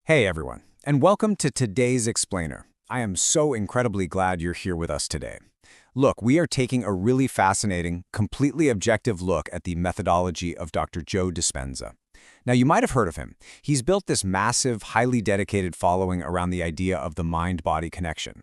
Hey everyone, and welcome to today's Explainer. I am so incredibly glad you're here with us today. Look, we are taking a really fascinating, completely objective look at the methodology of Dr. Joe Dispenza. Now, you might have heard of him. He's built this massive, highly dedicated following around the idea of the mind-body connection.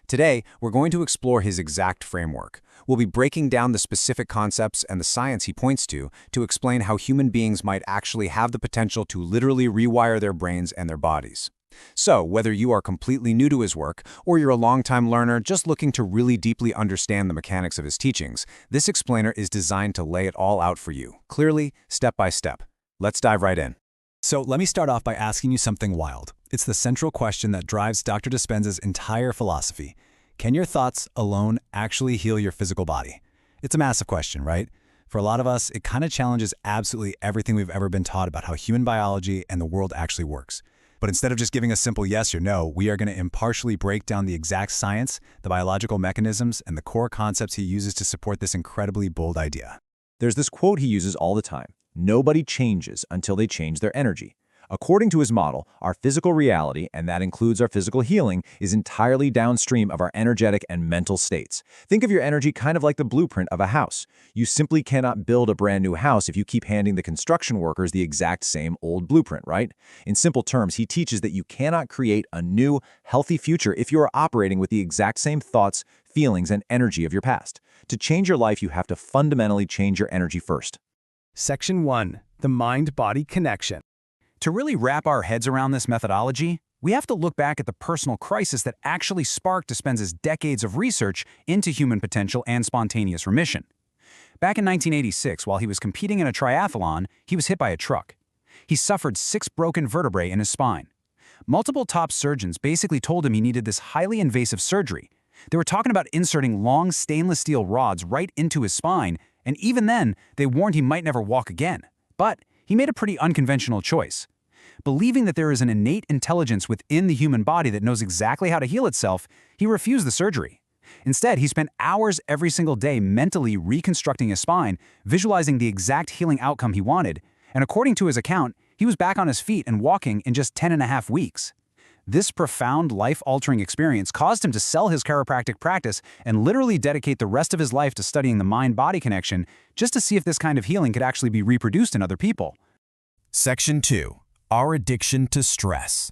Today, we're going to explore his exact framework. We'll be breaking down the specific concepts and the science he points to explain how human beings might actually have the potential to literally rewire their brains and their bodies. So, whether you are completely new to his work, or you're a longtime learner just looking to really deeply understand the mechanics of his teachings, this explainer is designed to lay it all out for you, clearly, step by step. Let's dive right in. So let me start off by asking you something wild. It's the central question that drives Dr. Dispenza's entire philosophy. Can your thoughts alone actually heal your physical body? It's a massive question, right? For a lot of us, it kind of challenges absolutely everything we've ever been taught about how human biology and the world actually works. But instead of just giving a simple yes or no, we are going to impartially break down the exact science, the biological mechanisms, and the core concepts he uses to support this incredibly bold idea. There's this quote he uses all the time: nobody changes until they change their energy. According to his model, our physical reality, and that includes our physical healing, is entirely downstream of our energetic and mental states. Think of your energy kind of like the blueprint of a house. You simply cannot build a brand new house if you keep handing the construction workers the exact same old blueprint, right? In simple terms, he teaches that you cannot create a new, healthy future if you are operating with the exact same thoughts, feelings, and energy of your past. To change your life, you have to fundamentally change your energy first. Section 1. The Mind-Body Connection. To really wrap our heads around this methodology, we have to look back at the personal crisis that actually sparked Dispenza's decades of research into human potential and spontaneous remission. Back in 1986, while he was competing in a triathlon, he was hit by a truck. He suffered 6 broken vertebrae in his spine. Multiple top surgeons basically told him he needed this highly invasive surgery. They were talking about inserting long stainless steel rods right into his spine, and even then, they warned he might never walk again. But he made a pretty unconventional choice. Believing that there is an innate intelligence within the human body that knows exactly how to heal itself, he refused the surgery. Instead, he spent hours every single day mentally reconstructing his spine, visualizing the exact healing outcome he wanted, and according to his account, he was back on his feet and walking in just 10.5 weeks. This profound, life-altering experience caused him to sell his chiropractic practice and literally dedicate the rest of his life to studying the mind-body connection just to see if this kind of healing could actually be reproduced in other people. Section 2. Our addiction to stress.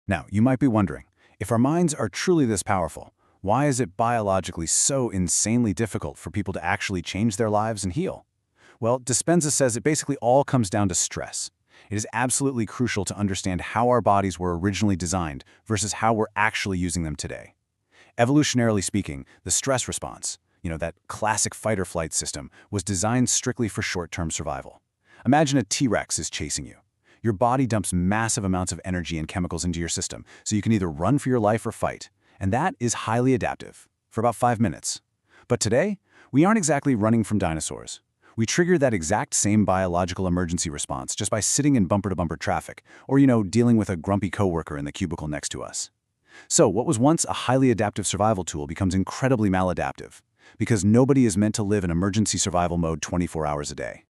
Now, you might be wondering, if our minds are truly this powerful, why is it biologically so insanely difficult for people to actually change their lives and heal? Well, Dispenza says it basically all comes down to stress. It is absolutely crucial to understand how our bodies were originally designed versus how we're actually using them today. Evolutionarily speaking, the stress response, that classic fight-or-flight system, was designed strictly for short-term survival. Imagine a T-Rex is chasing you. Your body dumps massive amounts of energy and chemicals into your system, so you can either run for your life or fight. And that is highly adaptive, for about 5 minutes. But today, we aren't exactly running from dinosaurs. We trigger that exact same biological emergency response just by sitting in bumper-to-bumper traffic, or, dealing with a grumpy coworker in the cubicle next to us. So what was once a highly adaptive survival tool becomes incredibly maladaptive, because nobody is meant to live in emergency survival mode 24 hours a day.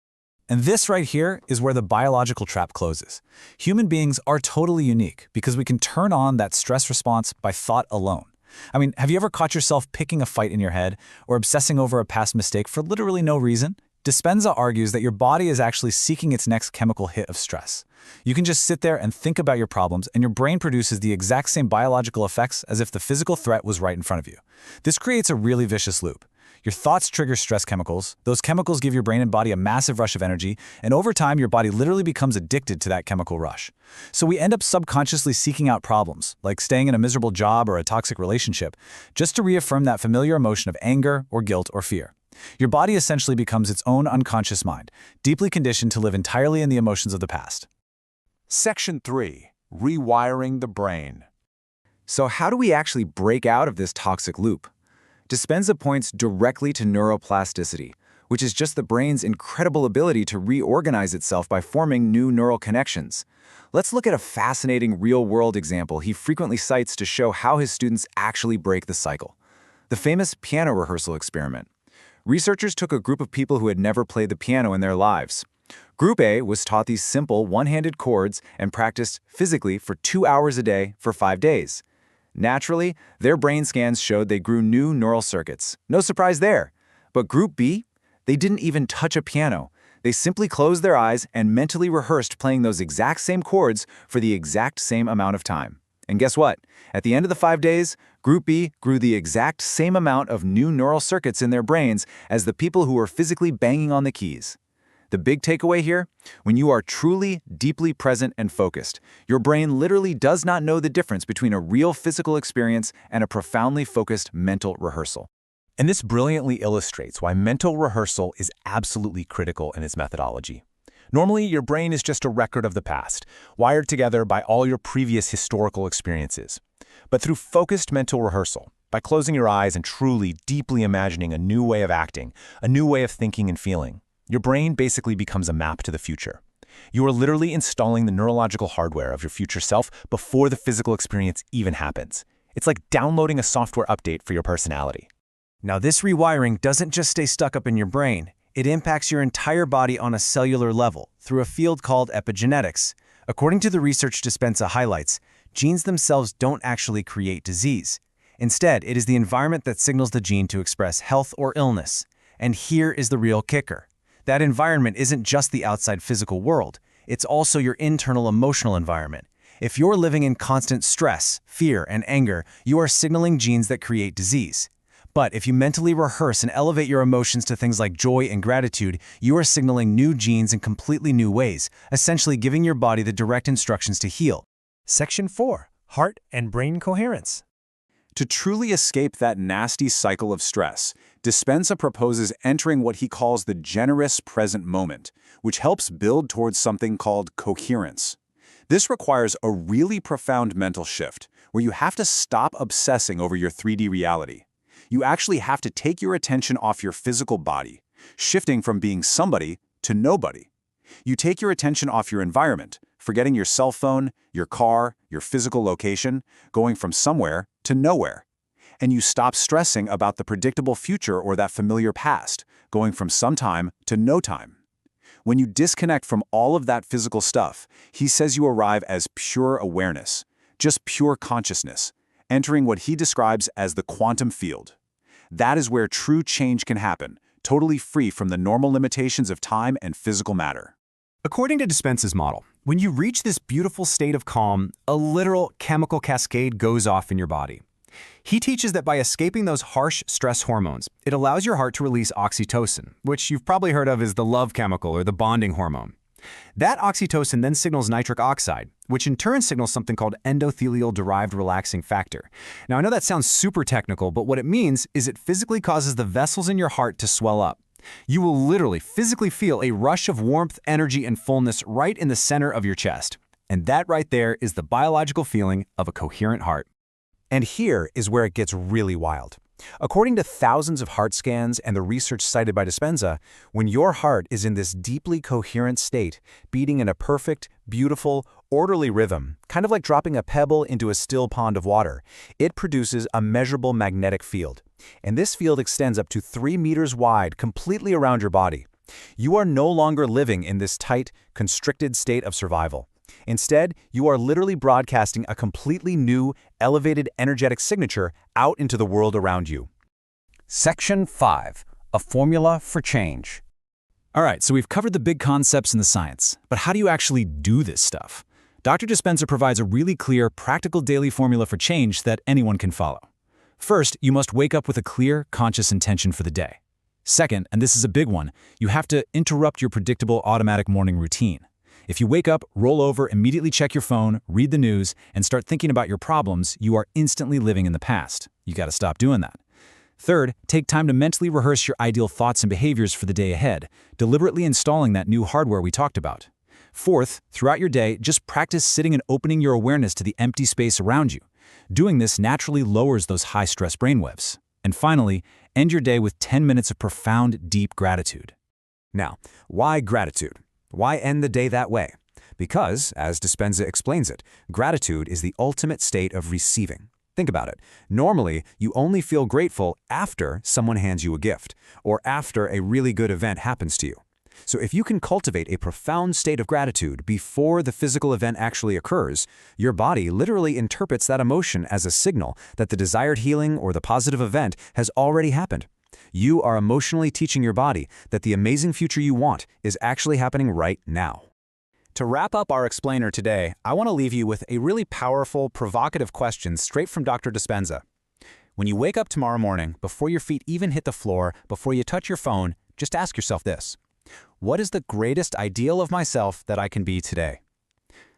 And this right here is where the biological trap closes. Human beings are totally unique because we can turn on that stress response by thought alone. I mean, have you ever caught yourself picking a fight in your head or obsessing over a past mistake for literally no reason? Dispenza argues that your body is actually seeking its next chemical hit of stress. You can just sit there and think about your problems, and your brain produces the exact same biological effects as if the physical threat was right in front of you. This creates a really vicious loop. Your thoughts trigger stress chemicals, those chemicals give your brain and body a massive rush of energy, and over time your body literally becomes addicted to that chemical rush. So we end up subconsciously seeking out problems, like staying in a miserable job or a toxic relationship, just to reaffirm that familiar emotion of anger or guilt or fear. Your body essentially becomes its own unconscious mind, deeply conditioned to live entirely in the emotions of the past. Section 3. Rewiring the brain. So how do we actually break out of this toxic loop? Dispenza points directly to neuroplasticity, which is just the brain's incredible ability to reorganize itself by forming new neural connections. Let's look at a fascinating real-world example he frequently cites to show how his students actually break the cycle. The famous piano rehearsal experiment. Researchers took a group of people who had never played the piano in their lives. Group A was taught these simple one-handed chords and practiced physically for 2 hours a day for 5 days. Naturally, their brain scans showed they grew new neural circuits. No surprise there. But Group B, they didn't even touch a piano. They simply closed their eyes and mentally rehearsed playing those exact same chords for the exact same amount of time. And guess what? At the end of the 5 days, Group B grew the exact same amount of new neural circuits in their brains as the people who were physically banging on the keys. The big takeaway here? When you are truly, deeply present and focused, your brain literally does not know the difference between a real physical experience and a profoundly focused mental rehearsal. And this brilliantly illustrates why mental rehearsal is absolutely critical in its methodology. Normally, your brain is just a record of the past, wired together by all your previous historical experiences. But through focused mental rehearsal, by closing your eyes and truly, deeply imagining a new way of acting, a new way of thinking and feeling, your brain basically becomes a map to the future. You are literally installing the neurological hardware of your future self before the physical experience even happens. It's like downloading a software update for your personality. Now, this rewiring doesn't just stay stuck up in your brain. It impacts your entire body on a cellular level through a field called epigenetics. According to the research Dispenza highlights, genes themselves don't actually create disease. Instead, it is the environment that signals the gene to express health or illness. And here is the real kicker. That environment isn't just the outside physical world, it's also your internal emotional environment. If you're living in constant stress, fear, and anger, you are signaling genes that create disease. But if you mentally rehearse and elevate your emotions to things like joy and gratitude, you are signaling new genes in completely new ways, essentially giving your body the direct instructions to heal. Section 4. Heart and Brain Coherence. To truly escape that nasty cycle of stress, Dispenza proposes entering what he calls the generous present moment, which helps build towards something called coherence. This requires a really profound mental shift, where you have to stop obsessing over your 3D reality. You actually have to take your attention off your physical body, shifting from being somebody to nobody. You take your attention off your environment, forgetting your cell phone, your car, your physical location, going from somewhere to nowhere. And you stop stressing about the predictable future or that familiar past, going from sometime to no time. When you disconnect from all of that physical stuff, he says you arrive as pure awareness, just pure consciousness, entering what he describes as the quantum field. That is where true change can happen, totally free from the normal limitations of time and physical matter. According to Dispenza's model, when you reach this beautiful state of calm, a literal chemical cascade goes off in your body. He teaches that by escaping those harsh stress hormones, it allows your heart to release oxytocin, which you've probably heard of as the love chemical or the bonding hormone. That oxytocin then signals nitric oxide, which in turn signals something called endothelial-derived relaxing factor. Now, I know that sounds super technical, but what it means is it physically causes the vessels in your heart to swell up. You will literally physically feel a rush of warmth, energy, and fullness right in the center of your chest. And that right there is the biological feeling of a coherent heart. And here is where it gets really wild. According to thousands of heart scans and the research cited by Dispenza, when your heart is in this deeply coherent state, beating in a perfect, beautiful, orderly rhythm, kind of like dropping a pebble into a still pond of water, it produces a measurable magnetic field. And this field extends up to 3 meters wide, completely around your body. You are no longer living in this tight, constricted state of survival. Instead, you are literally broadcasting a completely new, elevated energetic signature out into the world around you. Section 5. A Formula for Change. All right, so we've covered the big concepts in the science, but how do you actually do this stuff? Dr. Dispenza provides a really clear, practical daily formula for change that anyone can follow. First, you must wake up with a clear, conscious intention for the day. Second, and this is a big one, you have to interrupt your predictable automatic morning routine. If you wake up, roll over, immediately check your phone, read the news, and start thinking about your problems, you are instantly living in the past. You got to stop doing that. Third, take time to mentally rehearse your ideal thoughts and behaviors for the day ahead, deliberately installing that new hardware we talked about. Fourth, throughout your day, just practice sitting and opening your awareness to the empty space around you. Doing this naturally lowers those high-stress brainwaves. And finally, end your day with 10 minutes of profound, deep gratitude. Now, why gratitude? Why end the day that way? Because, as Dispenza explains it, gratitude is the ultimate state of receiving. Think about it. Normally, you only feel grateful after someone hands you a gift, or after a really good event happens to you. So if you can cultivate a profound state of gratitude before the physical event actually occurs, your body literally interprets that emotion as a signal that the desired healing or the positive event has already happened. You are emotionally teaching your body that the amazing future you want is actually happening right now. To wrap up our explainer today, I want to leave you with a really powerful, provocative question straight from Dr. Dispenza. When you wake up tomorrow morning, before your feet even hit the floor, before you touch your phone, just ask yourself this: what is the greatest ideal of myself that I can be today?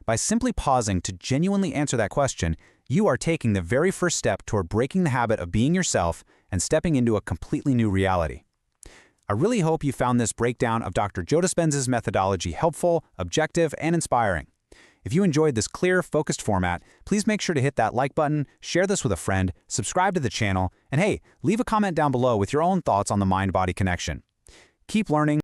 By simply pausing to genuinely answer that question, you are taking the very first step toward breaking the habit of being yourself and stepping into a completely new reality. I really hope you found this breakdown of Dr. Joe Dispenza's methodology helpful, objective, and inspiring. If you enjoyed this clear, focused format, please make sure to hit that like button, share this with a friend, subscribe to the channel, and hey, leave a comment down below with your own thoughts on the mind-body connection. Keep learning,